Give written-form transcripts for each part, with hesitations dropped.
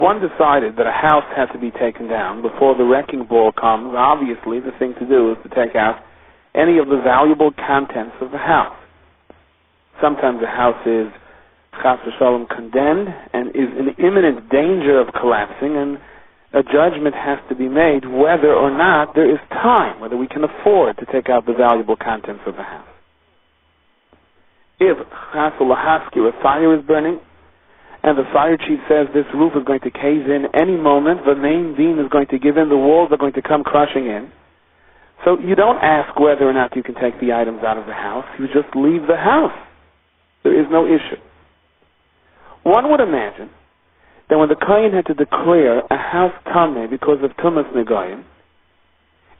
one decided that a house had to be taken down before the wrecking ball comes, obviously the thing to do is to take out any of the valuable contents of the house. Sometimes a house is chas v'shalom condemned and is in imminent danger of collapsing, and a judgment has to be made whether or not there is time, whether we can afford to take out the valuable contents of the house. If chas v'lahasku, a fire is burning, and the fire chief says this roof is going to cave in any moment, the main beam is going to give in, the walls are going to come crushing in. So you don't ask whether or not you can take the items out of the house, you just leave the house. There is no issue. One would imagine that when the Kohen had to declare a house tameh because of tumas negoyim,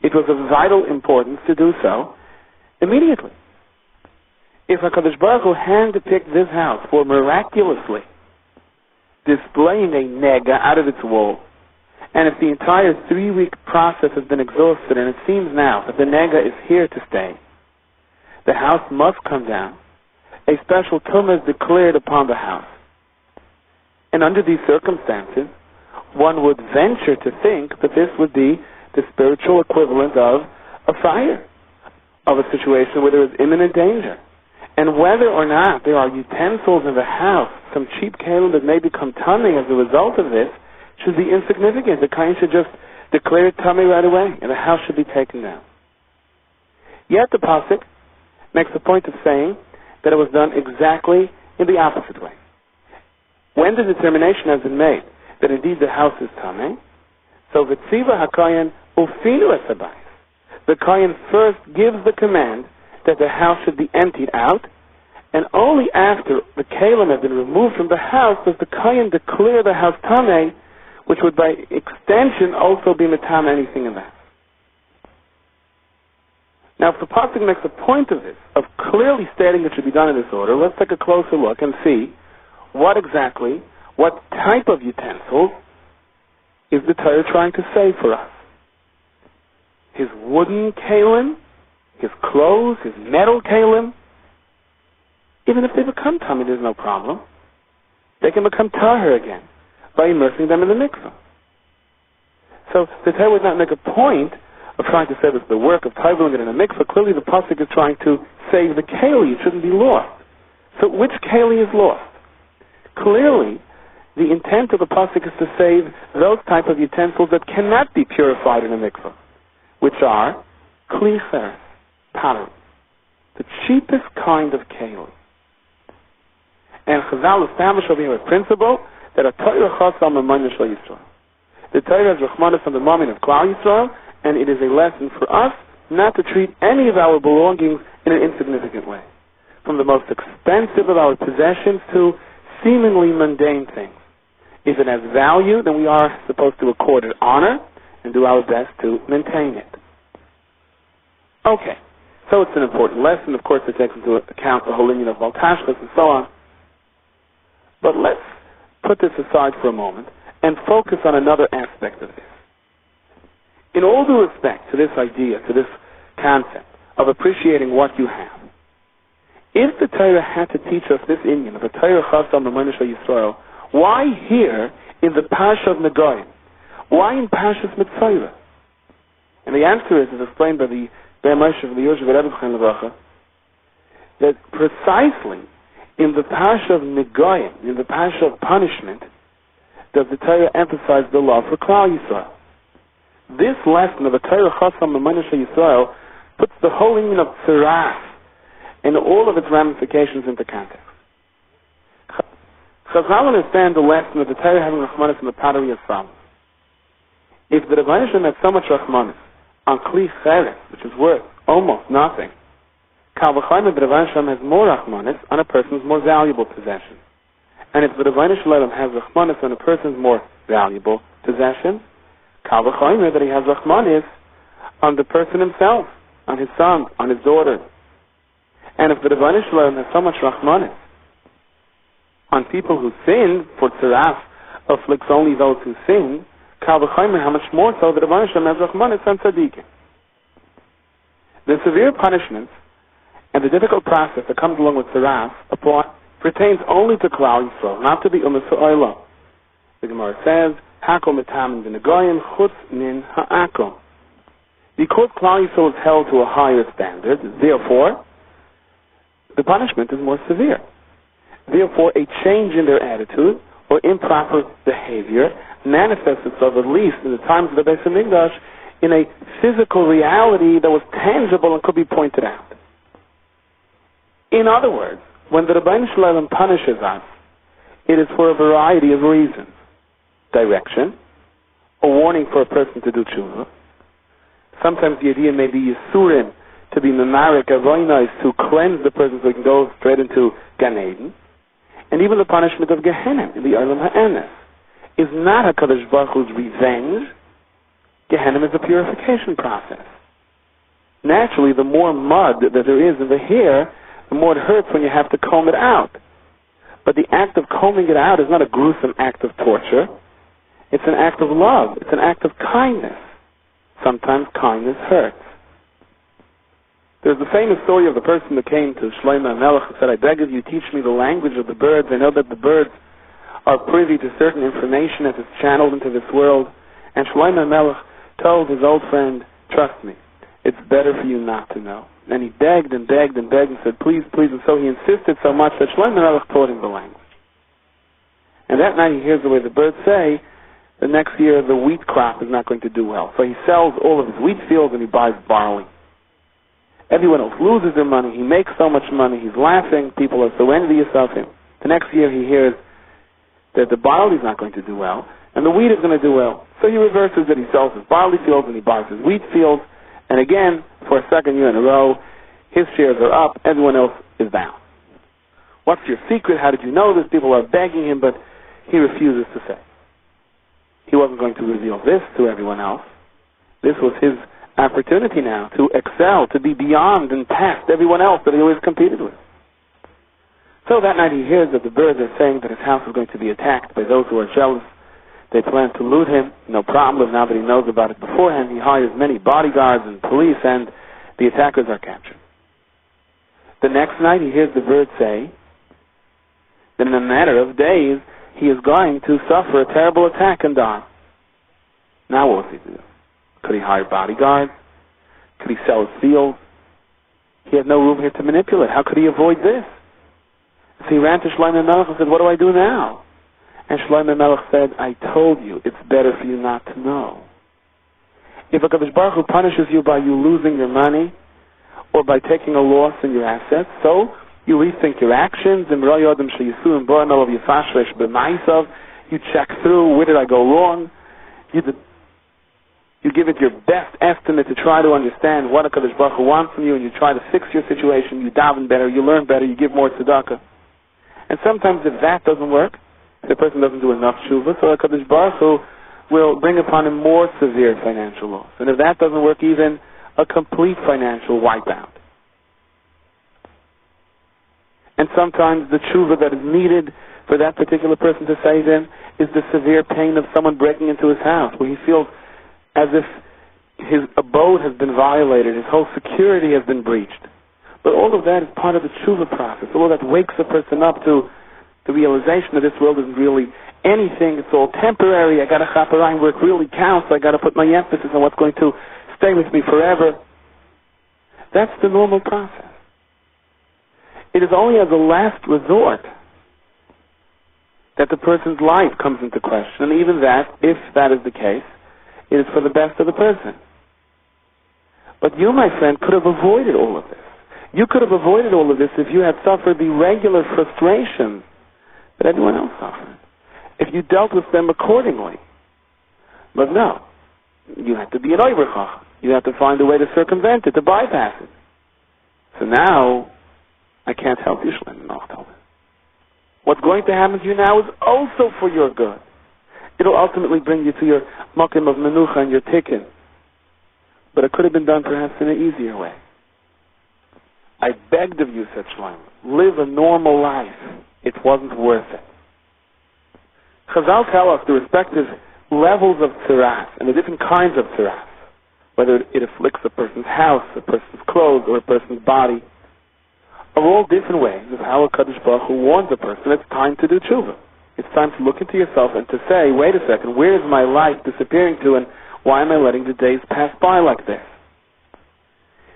it was of vital importance to do so immediately. If HaKadosh Baruch Hu handpicked this house for miraculously displaying a nega out of its wall, and if the entire 3-week process has been exhausted, and it seems now that the nega is here to stay, the house must come down. A special tumah is declared upon the house. And under these circumstances, one would venture to think that this would be the spiritual equivalent of a fire, of a situation where there is imminent danger. And whether or not there are utensils in the house, some cheap kalim that may become tummy as a result of this, should be insignificant. The kohen should just declare it tummy right away, and the house should be taken down. Yet the pasuk makes a point of saying that it was done exactly in the opposite way. When the determination has been made that indeed the house is tummy, so v'tziva hakohen ufilu es habayis. The kohen first gives the command that the house should be emptied out, and only after the kalim have been removed from the house does the kohen declare the house tameh, which would by extension also be matam anything in the house. Now, if the pasuk makes a point of this, of clearly stating it should be done in this order, let's take a closer look and see what type of utensils is the Torah trying to say for us. His wooden kalim, his clothes, his metal kalim, even if they become tummy, there's no problem. They can become tahor again by immersing them in the mikveh. So the Torah would not make a point of trying to say that the work of tabling it in a mikveh. Clearly the pasuk is trying to save the keli. It shouldn't be lost. So which keli is lost? Clearly, the intent of the pasuk is to save those type of utensils that cannot be purified in a mikveh, which are kli cheres, pottery, the cheapest kind of keli. And Chazal established over here a principle that a Torah chas al mammon shel Yisrael. The Torah is rachmanis on the mammon of Klal Yisrael, and it is a lesson for us not to treat any of our belongings in an insignificant way. From the most expensive of our possessions to seemingly mundane things. If it has value, then we are supposed to accord it honor and do our best to maintain it. Okay, so it's an important lesson. Of course, it takes into account the whole union of Baltashkas and so on. But let's put this aside for a moment and focus on another aspect of this. In all due respect to this idea, to this concept of appreciating what you have, if the Torah had to teach us this inyan of a Torah chas al mammon shel Yisrael, why here in the Parsha of Negoim? Why in Parshas Metzora? And the answer is explained by the Be'er Moshe of the Yosef Rebbe Chaim Levracha, that precisely in the Parsha of Negoim, in the Parsha of punishment, does the Torah emphasize the law for Klal Yisrael. This lesson of a Torah chas al mammon shel Yisrael puts the whole inyan of tzaraf and all of its ramifications into context. Chazal understand the lesson of the Torah having rachmanis in the pottery as follows. If the Rebbeinu Shalom had so much rachmanis on kli cheres, which is worth almost nothing, kal v'chayim, the Rebbeinu Shalom has more rachmanis on a person's more valuable possession. And if the Rebbeinu Shalom has rachmanis on a person's more valuable possession, kal v'chayim, that he has rachmanis on the person himself, on his son, on his daughter. And if the Rebbeinu Shalom has so much rachmanis on people who sin, for tzaraf afflicts only those who sin, kal v'chaymer, how much more so the Rebbeinu Shalom has rachmanis on tzaddikim. The severe punishments and the difficult process that comes along with tzaraf pertains only to Klal Yisrael, not to the Ummah Ha'olam. The Gemara says, Hakel mitamin v'negoyim chutz min ha'akel. Because Klal Yisrael is held to a higher standard, therefore, the punishment is more severe. Therefore, a change in their attitude or improper behavior manifests itself, at least in the times of the Beis HaMikdash, in a physical reality that was tangible and could be pointed out. In other words, when the Rebbeinu Shalom punishes us, it is for a variety of reasons. Direction, a warning for a person to do tshuva. Sometimes the idea may be yisurim, to be memarik, avoinos, to cleanse the person so he can go straight into Gan Eden. And even the punishment of Gehenna in the Olam Ha'emes is not HaKadosh Baruch Hu's revenge. Gehenna is a purification process. Naturally, the more mud that there is in the hair, the more it hurts when you have to comb it out. But the act of combing it out is not a gruesome act of torture. It's an act of love. It's an act of kindness. Sometimes kindness hurts. There's the famous story of the person that came to Shlomo HaMelech and said, I beg of you, teach me the language of the birds. I know that the birds are privy to certain information as it's channeled into this world. And Shlomo HaMelech told his old friend, trust me, it's better for you not to know. And he begged and begged and begged and said, please, please. And so he insisted so much that Shlomo HaMelech taught him the language. And that night he hears the way the birds say, the next year the wheat crop is not going to do well. So he sells all of his wheat fields and he buys barley. Everyone else loses their money. He makes so much money. He's laughing. People are so envious of him. The next year he hears that the barley is not going to do well and the wheat is going to do well. So he reverses it. He sells his barley fields and he buys his wheat fields. And again, for a second year in a row, his shares are up. Everyone else is down. What's your secret? How did you know this? People are begging him, but he refuses to say. He wasn't going to reveal this to everyone else. This was his opportunity now to excel, to be beyond and past everyone else that he always competed with. So that night he hears that the birds are saying that his house is going to be attacked by those who are jealous. They plan to loot him. No problem. Now that he knows about it beforehand, he hires many bodyguards and police, and the attackers are captured. The next night he hears the birds say that in a matter of days he is going to suffer a terrible attack and die. Now what was he to do? Could he hire bodyguards? Could he sell his fields? He had no room here to manipulate. How could he avoid this? So he ran to Shlomo HaMelech and said, what do I do now? And Shlomo HaMelech said, I told you, it's better for you not to know. If HaKadosh Baruch Hu punishes you by you losing your money or by taking a loss in your assets, so you rethink your actions, you check through, where did I go wrong? You give it your best estimate to try to understand what HaKadosh Baruch Hu wants from you, and you try to fix your situation, you daven better, you learn better, you give more tzedakah. And sometimes if that doesn't work, if the person doesn't do enough tshuva, so HaKadosh Baruch Hu will bring upon him more severe financial loss. And if that doesn't work, even a complete financial wipeout. And sometimes the tshuva that is needed for that particular person to save him is the severe pain of someone breaking into his house, where he feels as if his abode has been violated, his whole security has been breached. But all of that is part of the tshuva process. All of that wakes a person up to the realization that this world isn't really anything. It's all temporary. I got to chaperayim where it really counts. I got to put my emphasis on what's going to stay with me forever. That's the normal process. It is only as a last resort that the person's life comes into question. And even that, if that is the case, it is for the best of the person. But you, my friend, could have avoided all of this. You could have avoided all of this if you had suffered the regular frustrations that everyone else suffered. If you dealt with them accordingly. But no. You have to be an overchach. You have to find a way to circumvent it, to bypass it. So now, I can't help you, Shlomo HaMelech. What's going to happen to you now is also for your good. It'll ultimately bring you to your makom of menucha and your tikkun. But it could have been done perhaps in an easier way. I begged of you, said Shlomo, live a normal life. It wasn't worth it. Chazal tell us the respective levels of tziras and the different kinds of tziras, whether it afflicts a person's house, a person's clothes, or a person's body, are all different ways of how HaKadosh Baruch Hu warns a person it's time to do tshuva. It's time to look into yourself and to say, wait a second, where is my life disappearing to, and why am I letting the days pass by like this?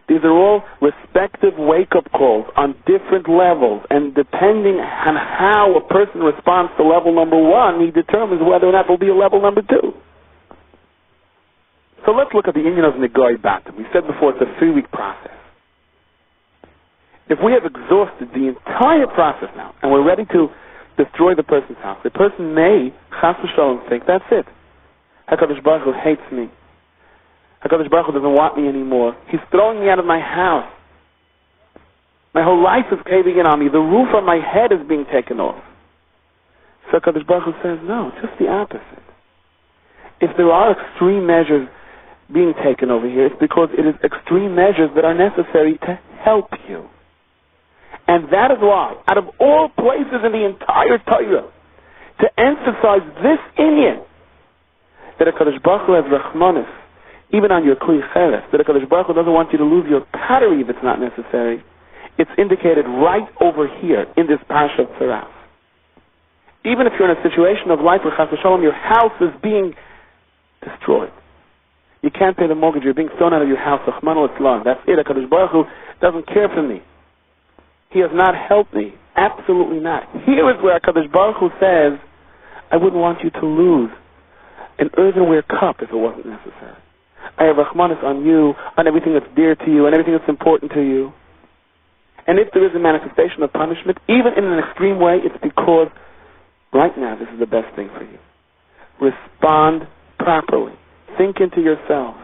These are all respective wake-up calls on different levels, and depending on how a person responds to level number one, he determines whether or not there will be a level number two. So let's look at the union of Nigoi Batim. We said before, it's a 3-week process. If we have exhausted the entire process now, and we're ready to destroy the person's house, the person may, chas v'sholom, think, that's it. HaKadosh Baruch Hu hates me. HaKadosh Baruch Hu doesn't want me anymore. He's throwing me out of my house. My whole life is caving in on me. The roof on my head is being taken off. So HaKadosh Baruch Hu says, no, just the opposite. If there are extreme measures being taken over here, it's because it is extreme measures that are necessary to help you. And that is why, out of all places in the entire Torah, to emphasize this inyan, that HaKadosh Baruch Hu has rachmanis, even on your kli cheres, that HaKadosh Baruch Hu doesn't want you to lose your pottery if it's not necessary, it's indicated right over here in this parsha of Tzaraf. Even if you're in a situation of life where chas v'sholom, your house is being destroyed. You can't pay the mortgage, you're being thrown out of your house, Rachmana litzlan. That's it, HaKadosh Baruch Hu doesn't care for me. He has not helped me. Absolutely not. Here is where HaKadosh Baruch Hu says, I wouldn't want you to lose an earthenware cup if it wasn't necessary. I have Rachmanis on you, on everything that's dear to you, and everything that's important to you. And if there is a manifestation of punishment, even in an extreme way, it's because right now this is the best thing for you. Respond properly. Think into yourself.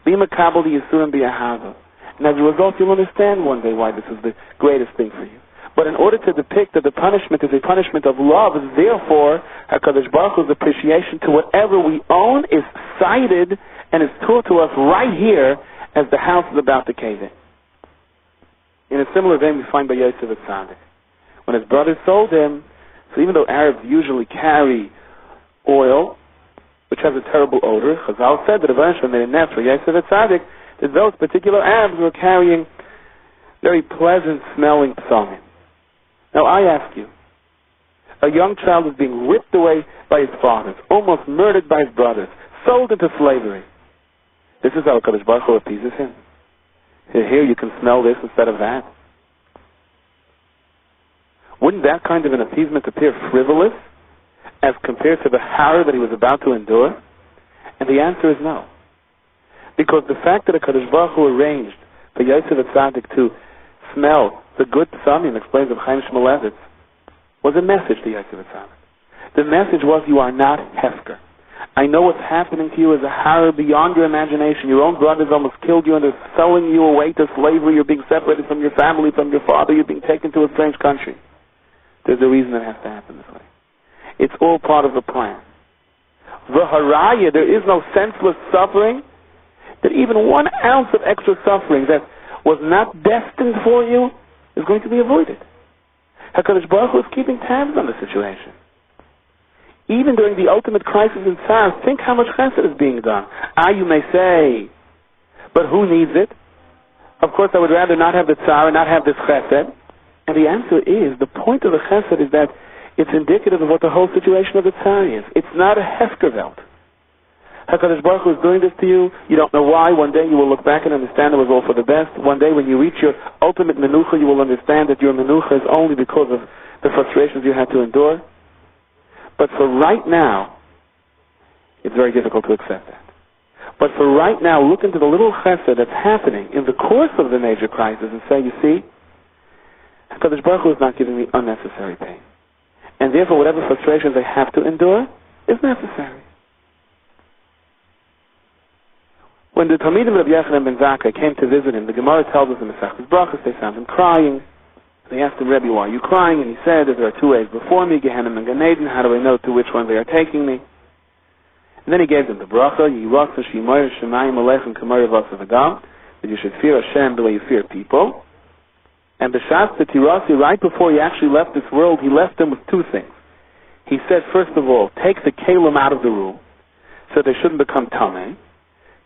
Be makabel the yisurim b'ahava. And as a result, you'll understand one day why this is the greatest thing for you. But in order to depict that the punishment is a punishment of love, therefore, HaKadosh Baruch Hu's appreciation to whatever we own is cited and is taught to us right here as the house is about to cave in. In a similar vein, we find by Yosef Atzadik. When his brothers sold him, so even though Arabs usually carry oil, which has a terrible odor, Chazal said that eventually made a nest for Yosef Atzadik, that those particular Arabs were carrying very pleasant-smelling psalmim. Now I ask you, a young child is being ripped away by his fathers, almost murdered by his brothers, sold into slavery. This is how HaKadosh Baruch Hu appeases him. Here you can smell this instead of that. Wouldn't that kind of an appeasement appear frivolous as compared to the horror that he was about to endure? And the answer is no. Because the fact that HaKadosh Baruch Hu arranged for Yosef Atzadik to smell the good psalmim, explains of Chaim Shmulevitz, was a message to Yosef Atzadik. The message was, you are not Hefker. I know what's happening to you is a horror beyond your imagination. Your own brothers almost killed you and they're selling you away to slavery. You're being separated from your family, from your father. You're being taken to a strange country. There's a reason it has to happen this way. It's all part of the plan. V'haraya, there is no senseless suffering, that even 1 ounce of extra suffering that was not destined for you is going to be avoided. HaKadosh Baruch Hu is keeping tabs on the situation. Even during the ultimate crisis in Tzar, think how much chesed is being done. You may say, but who needs it? Of course, I would rather not have the Tzar and not have this chesed. And the answer is, the point of the chesed is that it's indicative of what the whole situation of the Tzar is. It's not a hefkerwelt. HaKadosh Baruch Hu is doing this to you. You don't know why. One day you will look back and understand it was all for the best. One day when you reach your ultimate menucha, you will understand that your menucha is only because of the frustrations you had to endure. But for right now, it's very difficult to accept that. But for right now, look into the little chesed that's happening in the course of the major crisis and say, you see, HaKadosh Baruch Hu is not giving me unnecessary pain. And therefore, whatever frustrations I have to endure is necessary. When the Talmidim of Yochanan ben Zakkai came to visit him, the Gemara tells us in Masechtas Brachos, they found him crying. They asked him, Rebbe, why are you crying? And he said that there are 2 ways before me, Gehenna and Gan Eden. How do I know to which one they are taking me? And then he gave them the bracha, Yirotza Shimoyer Shemayim Alechem Kamar Yavasav Adam, that you should fear Hashem the way you fear people. And B'Shas Tirasi, right before he actually left this world, he left them with 2 things. He said, first of all, take the kelim out of the room, so they shouldn't become tamei,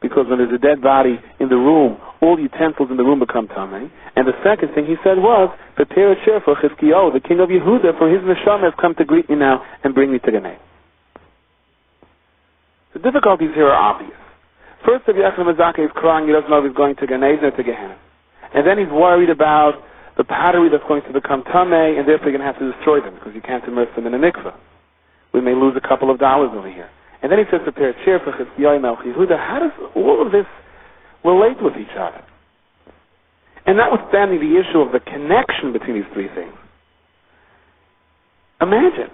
because when there's a dead body in the room, all utensils in the room become tamei. And the second thing he said was, prepare a chair for Chizkiyahu, the king of Yehuda, for his neshama has come to greet me now and bring me to Ganei. The difficulties here are obvious. First, Rabbi Yochanan ben Zakkai is crying, he doesn't know if he's going to Ganei or to Gehenna. And then he's worried about the pottery that's going to become tamei, and therefore you're going to have to destroy them, because you can't immerse them in a mikveh. We may lose a couple of dollars over here. And then he says, prepare a chair for Chizkiyahu Melech Yehuda. How does all of this relate with each other? And notwithstanding the issue of the connection between these three things, imagine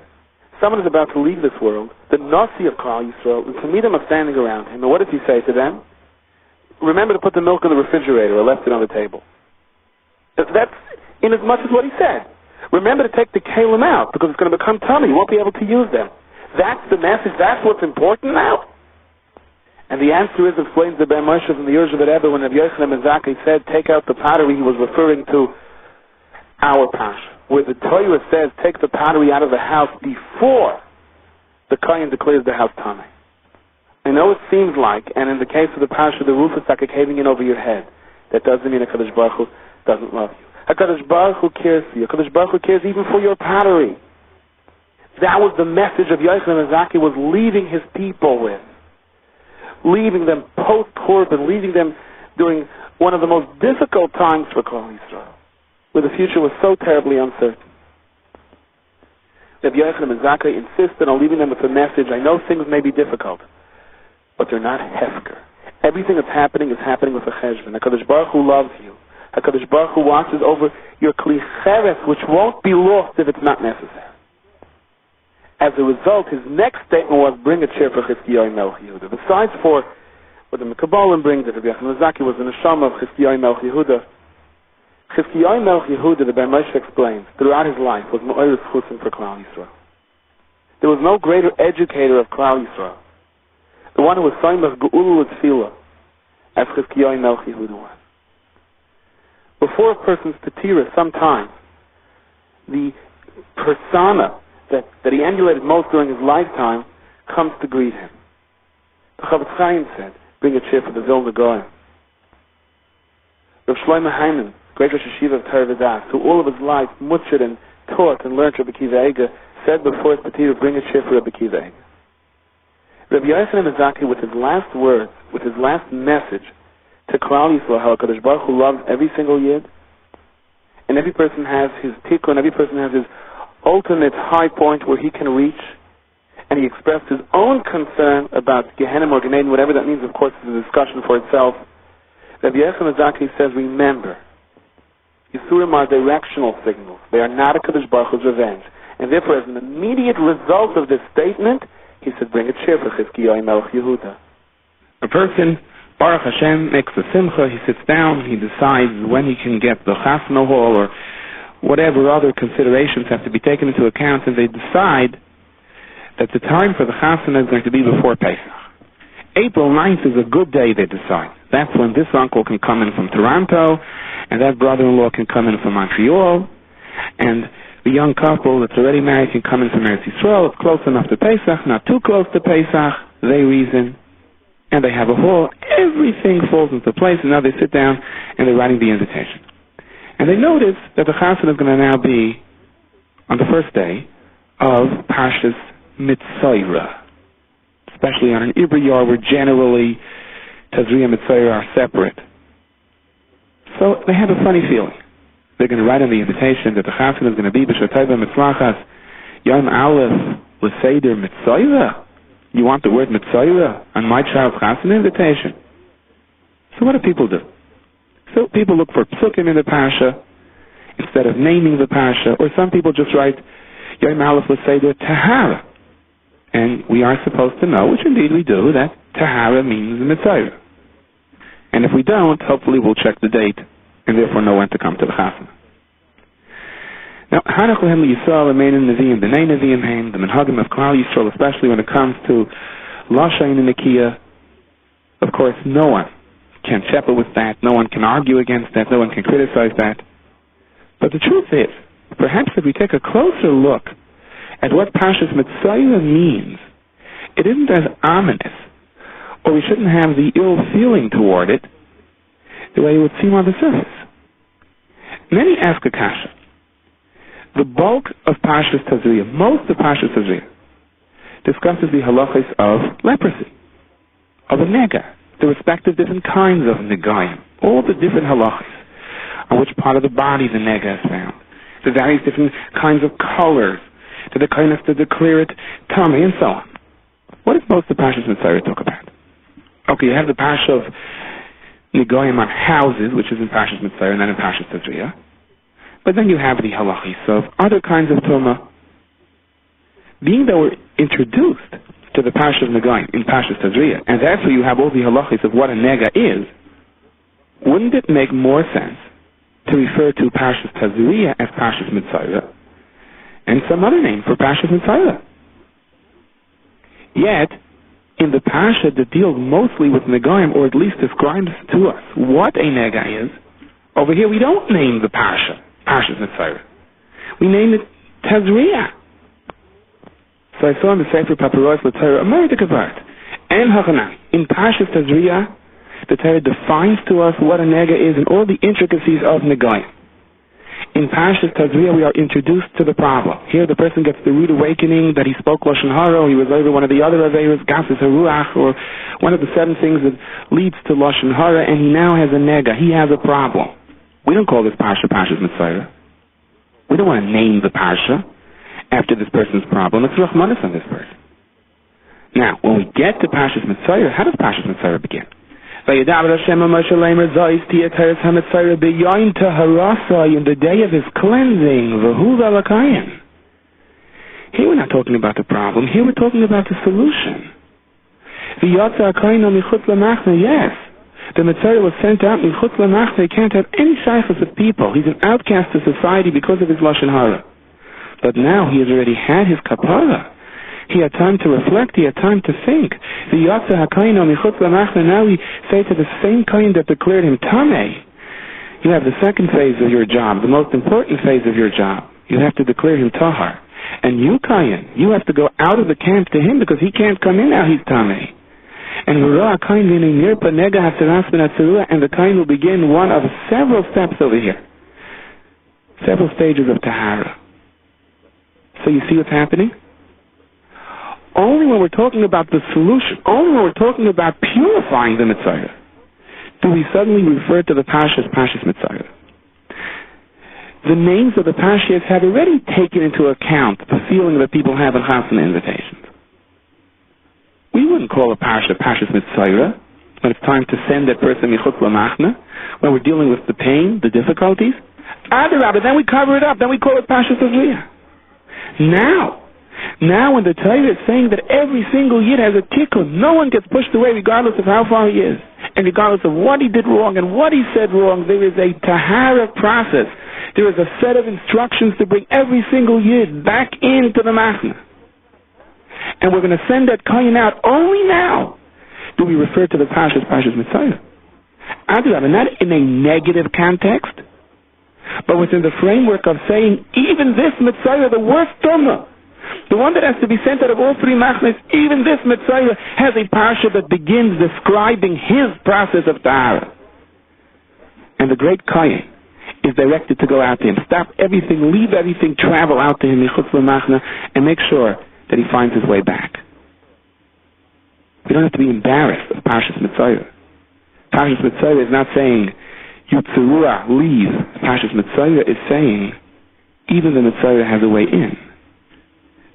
someone is about to leave this world, the Nasi of Klal Yisrael, and Talmidim are standing around him, and what does he say to them? Remember to put the milk in the refrigerator, or left it on the table. That's in as much as what he said. Remember to take the kalim out, because it's going to become tummy. You won't be able to use them. That's the message. That's what's important now. And the answer is, explains the Ben Moshe from the Yerush Rebbe, when Rabbi Yochanan ben Zakkai said, take out the pottery, he was referring to our Pasha, where the Torah says, take the pottery out of the house before the Kohen declares the house tummy. I know it seems like, and in the case of the Pasha, the roof is like caving in over your head. That doesn't mean HaKadosh Baruch Hu doesn't love you. HaKadosh Baruch Hu cares for you. HaKadosh Baruch Hu cares even for your pottery. That was the message of Yochanan ben Zakkai was leaving his people with. Leaving them post-Korban, leaving them during one of the most difficult times for Klal Yisrael, where the future was so terribly uncertain. Rabbi Yochanan ben Zakkai insisted on leaving them with a message. I know things may be difficult, but they're not hefker. Everything that's happening is happening with a cheshbon. HaKadosh Baruch Hu loves you. HaKadosh Baruch Hu watches over your kli cheres, which won't be lost if it's not necessary. As a result, his next statement was, bring a chair for Chizkiyahu Melech Yehuda. Besides for what the Mekabolim brings, that Rabbi Yochanan ben Zakkai was the neshama of Chizkiyahu Melech Yehuda. Chizkiyahu Melech Yehuda, the Ben Moshe explains, throughout his life was Me'oris Chusim for Klal Yisrael. There was no greater educator of Klal Yisrael, the one who was Soimach Ge'ulu L'Tfilah, as Chizkiyahu Melech Yehuda was. Before a person's Tetira, sometimes the persona that he emulated most during his lifetime comes to greet him. The Chavetz Chaim said, bring a chair for the Vilna Gaon. Rav Shlomo Hyman, great Rosh Hashiva of Torah V'das, who all of his life mutchered and taught and learned Rabbi Akiva Eiger, said before his Petira, bring a chair for Rabbi Akiva Eiger. Rabbi Yochanan ben Zakkai, with his last words, with his last message to Klal Yisrael, how HaKadosh Baruch Hu loves every single yid, and every person has his tikkun, every person has his ultimate high point where he can reach, and he expressed his own concern about Gehenna or Gan Eden, whatever that means, of course, is a discussion for itself. Rabbi Yochanan ben Zakkai says, remember, Yisurim are directional signals. They are not a HaKadosh Baruch Hu's revenge. And therefore, as an immediate result of this statement, he said, bring a chair for Chizkiyahu Melech Yehuda. A person, Baruch Hashem, makes a simcha, he sits down, he decides when he can get the chasna hall or whatever other considerations have to be taken into account, and they decide that the time for the chasana is going to be before Pesach. April 9th is a good day, they decide. That's when this uncle can come in from Toronto, and that brother-in-law can come in from Montreal, and the young couple that's already married can come in from Eretz Yisrael. It's close enough to Pesach, not too close to Pesach, they reason, and they have a hall. Everything falls into place, and now they sit down and they're writing the invitation. And they notice that the chasana is going to now be on the first day of Parshas Metzora, especially on an Ibri Yar where generally Tazria and Metzora are separate. So they have a funny feeling. They're going to write on the invitation that the chasana is going to be B'Shatayva Mitzlachas Yom Aleph L'Seder Metzora. You want the word Metzora on my child's chasana invitation? So what do people do? So people look for psukim in the Pasha instead of naming the Pasha, or some people just write Yom Aleph L'Seder Tahara. And we are supposed to know, which indeed we do, that Tahara means Metzora. And if we don't, hopefully we'll check the date and therefore know when to come to the Chasana. Now, Hanach Lehem Yisrael Amein Nevi'im, B'nei Nevi'im Haim, the Menhagim of Klal Yisrael, especially when it comes to Lashain and Nikiya, of course, no one can shepherd with that, no one can argue against that, no one can criticize that. But the truth is, perhaps if we take a closer look at what Parshas Metzora means, it isn't as ominous, or we shouldn't have the ill feeling toward it, the way it would seem on the surface. Many ask a kasha. The bulk of Parshas Tazria, most of Parshas Tazria, discusses the halachas of leprosy, of a nega, the respective different kinds of negayim, all the different halachas, on which part of the body the nega is found, the various different kinds of colors, to the kindness to declare it tummy, and so on. What does most of Parshas Metzora talk about? Okay, you have the parsha of negayim on houses, which is in Parshas Metzora and not in Parshas Tazria. But then you have the halachis of other kinds of tumah. Being that we're introduced to the parsha of negayim in Parshas Tazria, and therefore you have all the halachis of what a nega is, wouldn't it make more sense to refer to Parshas Tazria as Parshas Metzora and some other name for Parshas Metzora? Yet, in the parsha that deals mostly with negayim, or at least describes to us what a nega is, over here we don't name the parsha Parshas Metzora. We name it Tazria. So I saw in the Sefer Paparos L'Torah a American part. And Hachanami, in Parshas Tazria, the Torah defines to us what a nega is and all the intricacies of negayim. In Parshas Tazria, we are introduced to the problem. Here, the person gets the rude awakening that he spoke Lashon Hara, or he was over one of the other Averos, Gases Haruach, or one of the 7 things that leads to Lashon Hara, and he now has a nega. He has a problem. We don't call this parsha Parshas Metzora. We don't want to name the parsha after this person's problem. It's Rachmanis on this person. Now, when we get to Parshas Metzora, how does Parshas Metzora begin? In the day of his cleansing, here we're not talking about the problem. Here we're talking about the solution. Yes. The Metzora was sent out in Chutz Lamachna. He can't have any shaychus with people. He's an outcast to society because of his Lashon Hara. But now he has already had his kapara. He had time to reflect. He had time to think. Now we say to the same kind that declared him Tameh, you have the second phase of your job, the most important phase of your job. You have to declare him Tahar. And you, Kayin, you have to go out of the camp to him because he can't come in now. He's Tameh. And the kind will begin one of several steps over here. Several stages of Tahara. So you see what's happening? Only when we're talking about the solution, only when we're talking about purifying the Metzora, do we suddenly refer to the parsha as Parshas Metzora. The names of the parshas have already taken into account the feeling that people have in Chasana invitations. We wouldn't call a parsha Parshas Metzora when it's time to send that person Michutz Lamachna, when we're dealing with the pain, the difficulties. Adarabah, then we cover it up, then we call it Parshas Tazria. Now when the Torah is saying that every single Yid has a tikkun, no one gets pushed away regardless of how far he is, and regardless of what he did wrong and what he said wrong, there is a tahara process. There is a set of instructions to bring every single Yid back into the Machna. And we're going to send that kohen out only now do we refer to the Parshas Metzora. And not in a negative context, but within the framework of saying even this Metzora, the worst tumah, the one that has to be sent out of all 3 machnas, even this Metzora has a parsha that begins describing his process of tahara. And the great kohen is directed to go out to him, stop everything, leave everything, travel out to him, and make sure that he finds his way back. We don't have to be embarrassed of Parshas Metzora. Parshas Metzora is not saying, Yutzurua, leave. Parshas Metzora is saying, even the Metzora has a way in.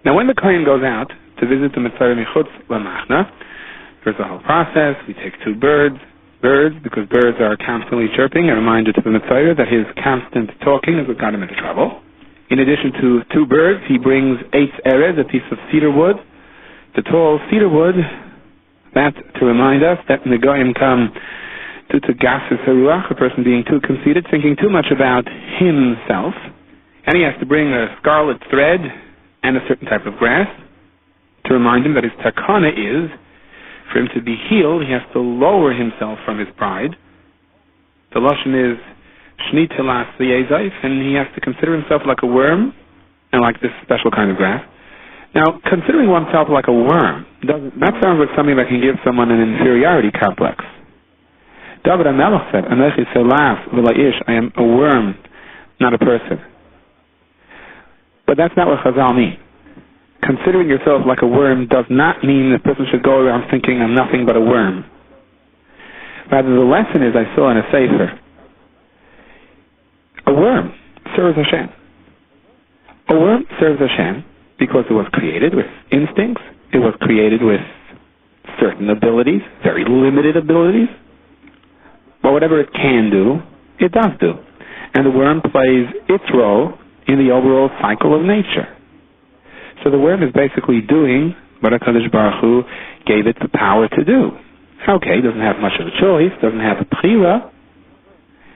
Now when the Kohen goes out to visit the Metzora Michutz Lamachna, there's a whole process. We take 2 birds, because birds are constantly chirping, a reminder to the Metzora that his constant talking has got him into trouble. In addition to 2 birds, he brings 8 erez, a piece of cedar wood, the tall cedar wood, that to remind us that Negoyim come due to gases haruach, a person being too conceited, thinking too much about himself. And he has to bring a scarlet thread and a certain type of grass to remind him that his takana is, for him to be healed, he has to lower himself from his pride. The lashon is Shni Telas V'Yezaif, and he has to consider himself like a worm and like this special kind of grass. Now, considering oneself like a worm, that sounds like something that can give someone an inferiority complex. David HaMelech said, Anechi Selas V'La'ish, I am a worm, not a person. But that's not what Chazal mean. Considering yourself like a worm does not mean the person should go around thinking I'm nothing but a worm. Rather, the lesson is, I saw in a sefer, a worm serves Hashem. A worm serves Hashem because it was created with instincts, it was created with certain abilities, very limited abilities, but whatever it can do, it does do. And the worm plays its role in the overall cycle of nature. So the worm is basically doing what HaKadosh Baruch Hu gave it the power to do. Okay, doesn't have much of a choice, doesn't have a bechira.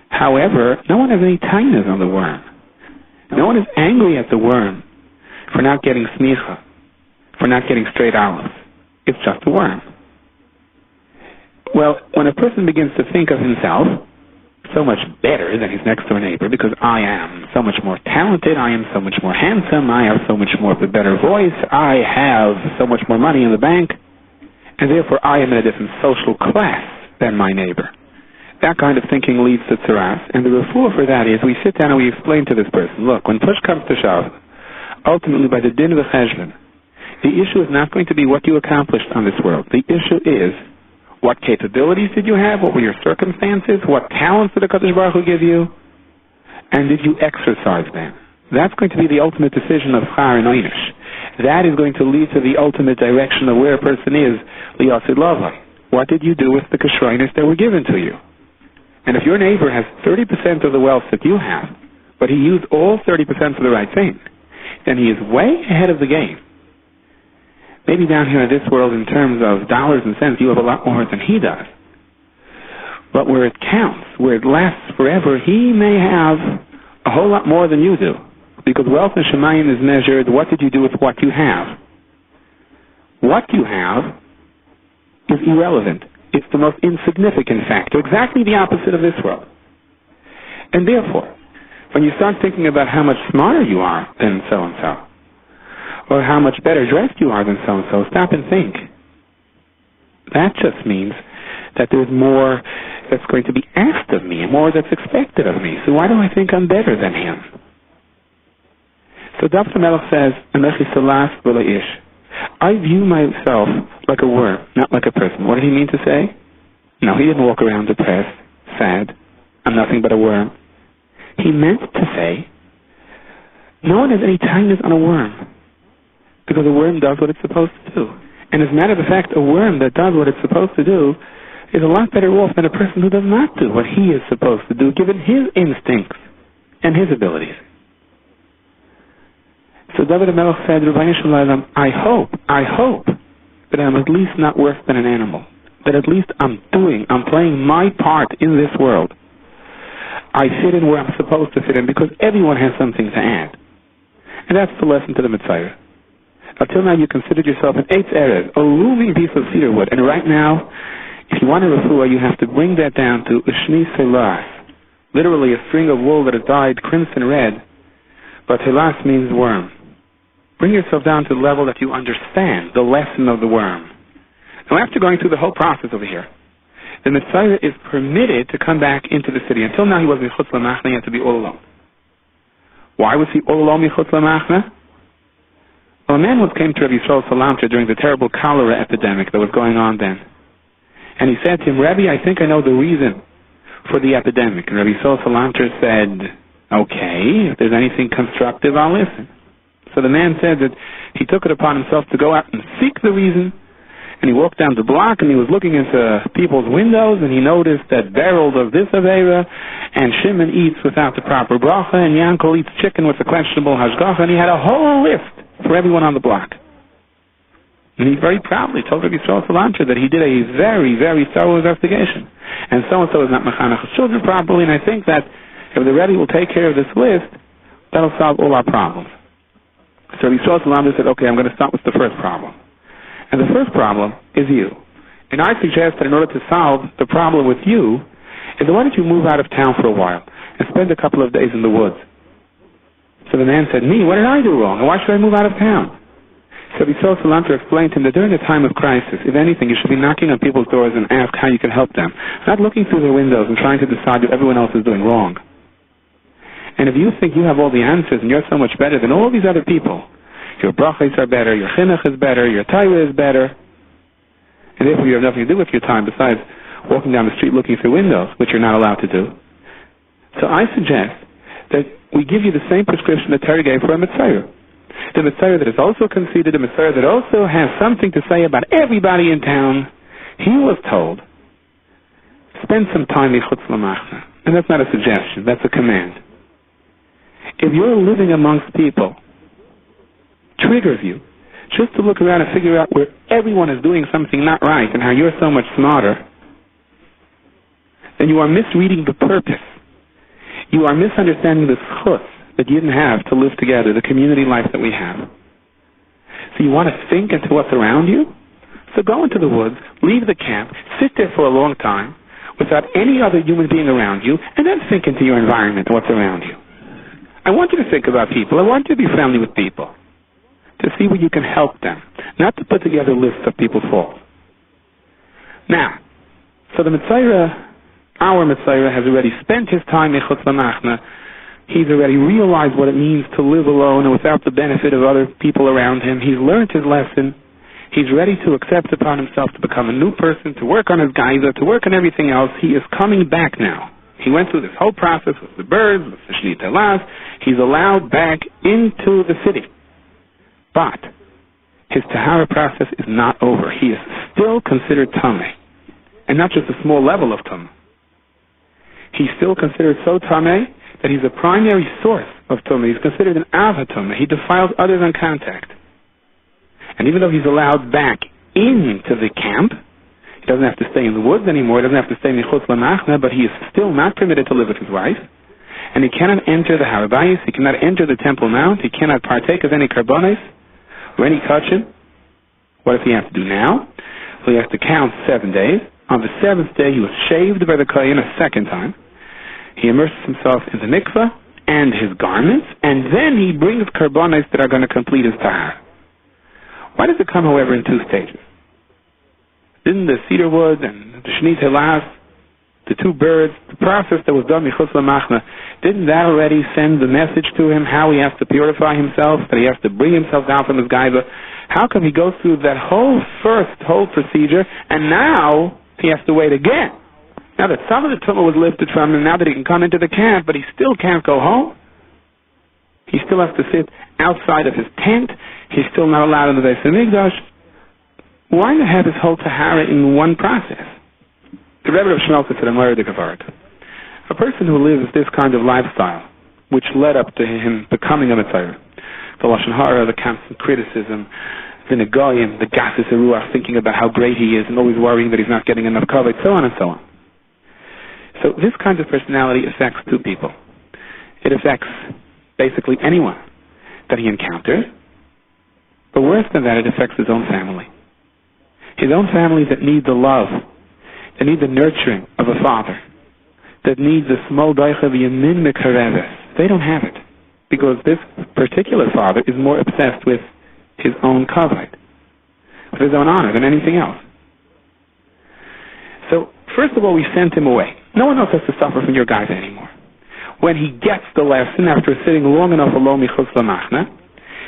However, no one has any tightness on the worm. No one is angry at the worm for not getting smicha, for not getting straight olives. It's just a worm. Well, when a person begins to think of himself so much better than his next door neighbor, because I am so much more talented, I am so much more handsome, I have so much more of a better voice, I have so much more money in the bank, and therefore I am in a different social class than my neighbor. That kind of thinking leads to tzaras, and the refuah for that is we sit down and we explain to this person, look, when push comes to shove, ultimately by the din of the cheshbon, the issue is not going to be what you accomplished on this world. The issue is, what capabilities did you have? What were your circumstances? What talents did the HaKadosh Baruch Hu give you? And did you exercise them? That's going to be the ultimate decision of Char and Einish. That is going to lead to the ultimate direction of where a person is, Liyasid Lavai. What did you do with the kashroinus that were given to you? And if your neighbor has 30% of the wealth that you have, but he used all 30% for the right thing, then he is way ahead of the game. Maybe down here in this world, in terms of dollars and cents, you have a lot more than he does. But where it counts, where it lasts forever, he may have a whole lot more than you do. Because wealth in Shemayim is measured, what did you do with what you have? What you have is irrelevant. It's the most insignificant factor, exactly the opposite of this world. And therefore, when you start thinking about how much smarter you are than so-and-so, or how much better dressed you are than so-and-so, stop and think. That just means that there's more that's going to be asked of me, and more that's expected of me. So why do I think I'm better than him? So David HaMelech says, Anechi Selas V'La'ish, I view myself like a worm, not like a person. What did he mean to say? No, he didn't walk around depressed, sad, I'm nothing but a worm. He meant to say, no one has any tightness on a worm, because a worm does what it's supposed to do. And as a matter of fact, a worm that does what it's supposed to do is a lot better off than a person who does not do what he is supposed to do, given his instincts and his abilities. So David HaMelech said, I hope that I'm at least not worse than an animal. That at least I'm playing my part in this world. I fit in where I'm supposed to fit in, because everyone has something to add. And that's the lesson to the metzora. Until now, you considered yourself an eitz erev, a looming piece of cedar wood. And right now, if you want a refuah, you have to bring that down to ushni selas, literally a string of wool that is dyed crimson red, but helas means worm. Bring yourself down to the level that you understand the lesson of the worm. Now, after going through the whole process over here, the metzora is permitted to come back into the city. Until now, he was michutz lamachna, he had to be all alone. Why was he all alone michutz lamachna? Well, a man once came to Rabbi Yisrael Salanter during the terrible cholera epidemic that was going on then. And he said to him, Rabbi, I think I know the reason for the epidemic. And Rabbi Yisrael Salanter said, okay, if there's anything constructive, I'll listen. So the man said that he took it upon himself to go out and seek the reason. And he walked down the block and he was looking into people's windows and he noticed that Beryl does this avera and Shimon eats without the proper bracha and Yankel eats chicken with a questionable hashgacha, and he had a whole list for everyone on the block. And he very proudly told Rabbi Yisrael Salanter that he did a very, very thorough investigation. And so-and-so is not mechanech his children properly, and I think that if the Rebbe will take care of this list, that'll solve all our problems. So Rabbi Yisrael Salanter said, okay, I'm going to start with the first problem. And the first problem is you. And I suggest that in order to solve the problem with you, is why don't you move out of town for a while and spend a couple of days in the woods? So the man said, me, what did I do wrong? And why should I move out of town? So Yisrael Salanter explained to him that during a time of crisis, if anything, you should be knocking on people's doors and ask how you can help them, not looking through their windows and trying to decide what everyone else is doing wrong. And if you think you have all the answers and you're so much better than all these other people, your brachos are better, your chinuch is better, your Torah is better, and therefore you have nothing to do with your time besides walking down the street looking through windows, which you're not allowed to do. So I suggest that we give you the same prescription that Torah gave for a metzora. The metzora that is also conceited, the metzora that also has something to say about everybody in town. He was told, spend some time michutz lamachna. And that's not a suggestion, that's a command. If you're living amongst people, triggers you just to look around and figure out where everyone is doing something not right and how you're so much smarter, then you are misreading the purpose. You are misunderstanding the schus that you didn't have to live together, the community life that we have. So you want to think into what's around you? So go into the woods, leave the camp, sit there for a long time without any other human being around you, and then think into your environment and what's around you. I want you to think about people. I want you to be friendly with people, to see where you can help them, not to put together lists of people's faults. Now, so the metzora, our metzora, has already spent his time michutz lamachna. He's already realized what it means to live alone and without the benefit of other people around him. He's learned his lesson. He's ready to accept upon himself to become a new person, to work on his geyser, to work on everything else. He is coming back now. He went through this whole process with the birds, with the shnit elas. He's allowed back into the city. But his tahara process is not over. He is still considered tameh. And not just a small level of tameh. He's still considered so tameh that he's a primary source of tumah. He's considered an av hatumah. He defiles others on contact. And even though he's allowed back into the camp, he doesn't have to stay in the woods anymore, he doesn't have to stay in michutz lamachna, but he is still not permitted to live with his wife, and he cannot enter the harabayis, he cannot enter the Temple Mount, he cannot partake of any karbonos or any kachim. What does he have to do now? Well, he has to count 7 days. On the 7th day, he was shaved by the kohen a second time. He immerses himself in the mikveh and his garments, and then he brings karbonos that are going to complete his tahara. Why does it come, however, in 2 stages? Didn't the cedar wood and the shnit elas, the 2 birds, the process that was done michutz lamachna, didn't that already send the message to him how he has to purify himself, that he has to bring himself down from his gaiva? How come he goes through that whole procedure, and now he has to wait again? Now that some of the tumah was lifted from him, now that he can come into the camp, but he still can't go home. He still has to sit outside of his tent. He's still not allowed in the Beis Hamikdash. Why not have his whole tahara in one process? The Rebbe of Shmeltz said, a person who lives this kind of lifestyle, which led up to him becoming a metzora, the lashon hara, the constant criticism, the negoyim, the gases ruach, thinking about how great he is and always worrying that he's not getting enough kavod, so on and so on. So this kind of personality affects 2 people. It affects basically anyone that he encounters, but worse than that, it affects his own family. His own family that need the love, that need the nurturing of a father, that need the small doicha v'yamin mekareves. They don't have it, because this particular father is more obsessed with his own kavod, with his own honor than anything else. So, first of all, we sent him away. No one else has to suffer from your gaiva anymore. When he gets the lesson after sitting long enough alone michutz lamachna,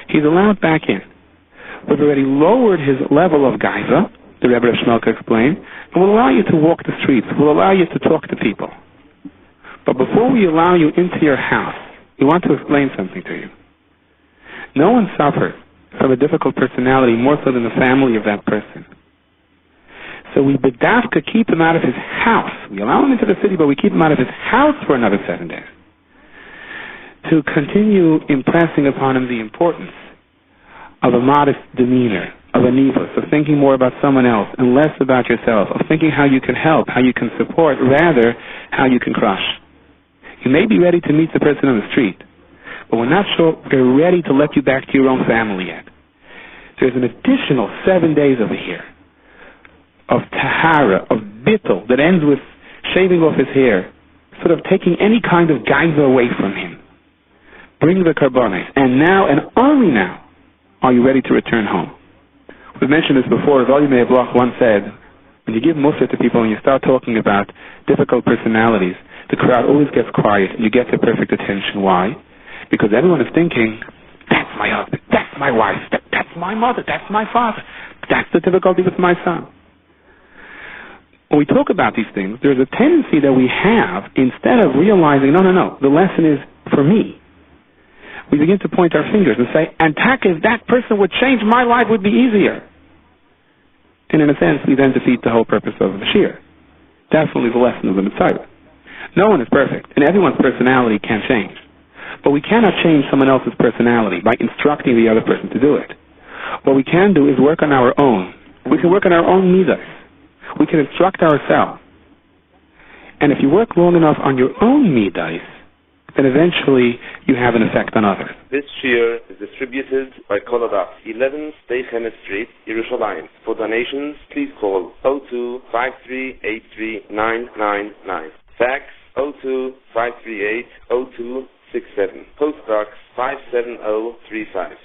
he's allowed back in. We've already lowered his level of gaiva, the Rebbe of Shmelka explained, and will allow you to walk the streets, will allow you to talk to people. But before we allow you into your house, we want to explain something to you. No one suffers from a difficult personality more so than the family of that person. So we bedavka keep him out of his house. We allow him into the city, but we keep him out of his house for another 7 days, to continue impressing upon him the importance of a modest demeanor, of a nivus, of thinking more about someone else and less about yourself, of thinking how you can help, how you can support, rather how you can crush. You may be ready to meet the person on the street, but we're not sure we're ready to let you back to your own family yet. There's an additional 7 days over here of tahara, of bittul, that ends with shaving off his hair, sort of taking any kind of gaiva away from him. Bring the karbonos, and now, and only now, are you ready to return home. We mentioned this before. Zoli Meir Bloch once said, when you give Mussar to people and you start talking about difficult personalities, the crowd always gets quiet and you get their perfect attention. Why? Because everyone is thinking, that's my husband, that's my wife, that's my mother, that's my father. That's the difficulty with my son. When we talk about these things, there's a tendency that we have, instead of realizing, no, the lesson is for me. We begin to point our fingers and say, if that person would change, my life would be easier. And in a sense, we then defeat the whole purpose of the shir. Definitely the lesson of the metzora. No one is perfect, and everyone's personality can change. But we cannot change someone else's personality by instructing the other person to do it. What we can do is work on our own. We can work on our own midas. We can instruct ourselves. And if you work long enough on your own midas, then eventually you have an effect on others. This shir is distributed by Kolodas, 11 Stay Chemes Street, Yerushalayim. For donations, please call 02-5383-999. Fax 02-538-0267. Post Box 57035.